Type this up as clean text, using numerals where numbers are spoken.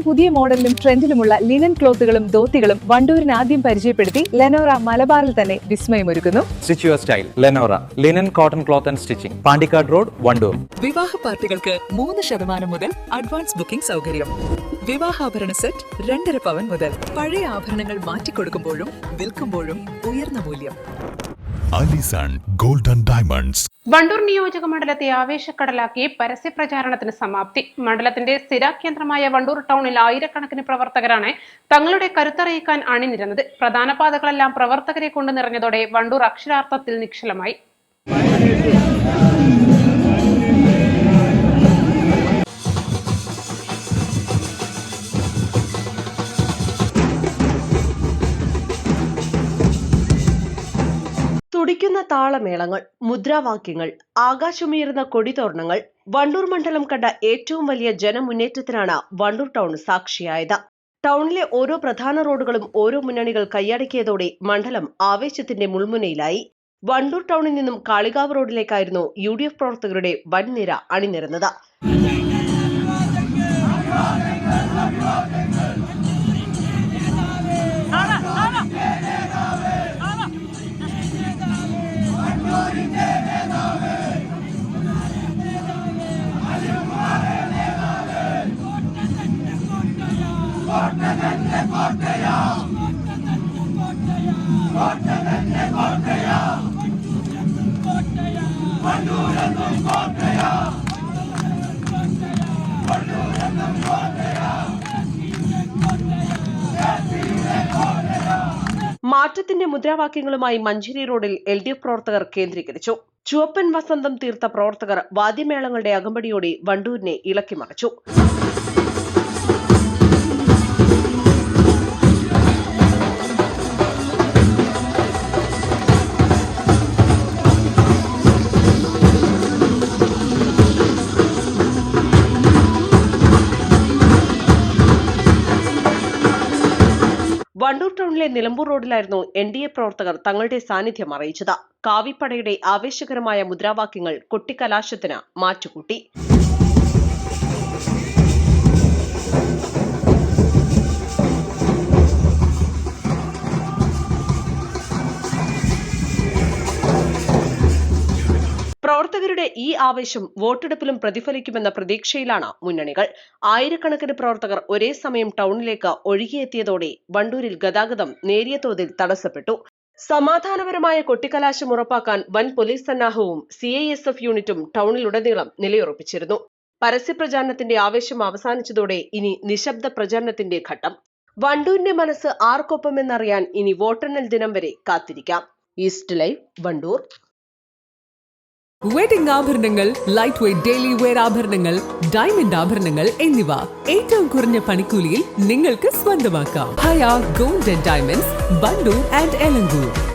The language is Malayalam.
പുതിയ മോഡലിലും ട്രെൻഡിലുമുള്ള ലിനൻ ക്ലോത്തുകളും ധോത്തികളും വണ്ടൂരിന് ആദ്യം പരിചയപ്പെടുത്തി ലെനോറ മലബാറിൽ തന്നെ വിസ്മയമൊരുക്കുന്നു. Stitch your style Lenora linen cotton cloth and stitching, Pandikkad road, Wandoor. വിവാഹ പാർട്ടികൾക്ക് 3% മുതൽ അഡ്വാൻസ് ബുക്കിംഗ് സൗകര്യം. വിവാഹാഭരണ സെറ്റ് 2.5 പവൻ മുതൽ. പഴയ ആഭരണങ്ങൾ മാറ്റിക്കൊടുക്കുമ്പോഴും വിൽക്കുമ്പോഴും ഉയർന്ന മൂല്യം. Allison gold and diamonds. Wandoor നിയോജക മണ്ഡലത്തെ ആവേശക്കടലാക്കി പരസ്യപ്രചാരണത്തിന് സമാപ്തി. മണ്ഡലത്തിന്റെ സ്ഥിരകേന്ദ്രമായ വണ്ടൂർ ടൗണിൽ ആയിരക്കണക്കിന് പ്രവർത്തകരാണ് തങ്ങളുടെ കരുത്തറിയിക്കാൻ അണിനിരന്നത്. പ്രധാന പാതകളെല്ലാം പ്രവർത്തകരെ കൊണ്ട് നിറഞ്ഞതോടെ വണ്ടൂർ അക്ഷരാർത്ഥത്തിൽ നിശ്ചലമായി. തുടിക്കുന്ന താളമേളങ്ങൾ, മുദ്രാവാക്യങ്ങൾ, ആകാശമുയർന്ന കൊടിതോരണങ്ങൾ. വണ്ടൂർ മണ്ഡലം കണ്ട ഏറ്റവും വലിയ ജനമുന്നേറ്റത്തിനാണ് വണ്ടൂർ ടൗൺ സാക്ഷിയായത്. ടൗണിലെ ഓരോ പ്രധാന റോഡുകളും ഓരോ മുന്നണികൾ കൈയടക്കിയതോടെ മണ്ഡലം ആവേശത്തിന്റെ മുൾമുനയിലായി. വണ്ടൂർ ടൗണിൽ നിന്നും കാളികാവ് റോഡിലേക്കായിരുന്നു UDF പ്രവർത്തകരുടെ വൻനിര അണിനിരന്നത്. മാറ്റത്തിന്റെ മുദ്രാവാക്യങ്ങളുമായി മഞ്ചേരി റോഡിൽ LDF പ്രവർത്തകർ കേന്ദ്രീകരിച്ചു. ചുവപ്പൻ വസന്തം തീർത്ത പ്രവർത്തകർ വാദ്യമേളങ്ങളുടെ അകമ്പടിയോടെ വണ്ടൂരിനെ ഇളക്കിമറിച്ചു. വണ്ടൂർ ടൗണിലെ നിലമ്പൂർ റോഡിലായിരുന്നു NDA പ്രവർത്തകർ തങ്ങളുടെ സാന്നിധ്യം അറിയിച്ചത്. കാവിപ്പടയുടെ ആവേശകരമായ മുദ്രാവാക്യങ്ങൾ കൊട്ടിക്കലാശത്തിന് മാറ്റുകൂട്ടി. പ്രവർത്തകരുടെ ഈ ആവേശം വോട്ടെടുപ്പിലും പ്രതിഫലിക്കുമെന്ന പ്രതീക്ഷയിലാണ് മുന്നണികൾ. ആയിരക്കണക്കിന് പ്രവർത്തകർ ഒരേ സമയം ടൗണിലേക്ക് ഒഴുകിയെത്തിയതോടെ വണ്ടൂരിൽ ഗതാഗതം നേരിയ തോതിൽ തടസ്സപ്പെട്ടു. സമാധാനപരമായ കൊട്ടിക്കലാശം ഉറപ്പാക്കാൻ വൻ പോലീസ് സന്നാഹവും CISF യൂണിറ്റും ടൗണിലുടനീളം നിലയുറപ്പിച്ചിരുന്നു. പരസ്യപ്രചാരണത്തിന്റെ ആവേശം അവസാനിച്ചതോടെ ഇനി നിശബ്ദ പ്രചാരണത്തിന്റെ ഘട്ടം. വണ്ടൂരിന്റെ മനസ്സ് ആർക്കൊപ്പമെന്നറിയാൻ ഇനി വോട്ടെണ്ണൽ ദിനം വരെ കാത്തിരിക്കാം. East live, Wandoor. വെഡിംഗ് ആഭരണങ്ങൾ, ലൈറ്റ് വെയ്റ്റ് ഡെയിലി വെയർ ആഭരണങ്ങൾ, ഡയമണ്ട് ആഭരണങ്ങൾ എന്നിവ ഏറ്റവും കുറഞ്ഞ പണിക്കൂലിയിൽ നിങ്ങൾക്ക് സ്വന്തമാക്കാം. Haya gold and diamonds, Wandoor and Elankur.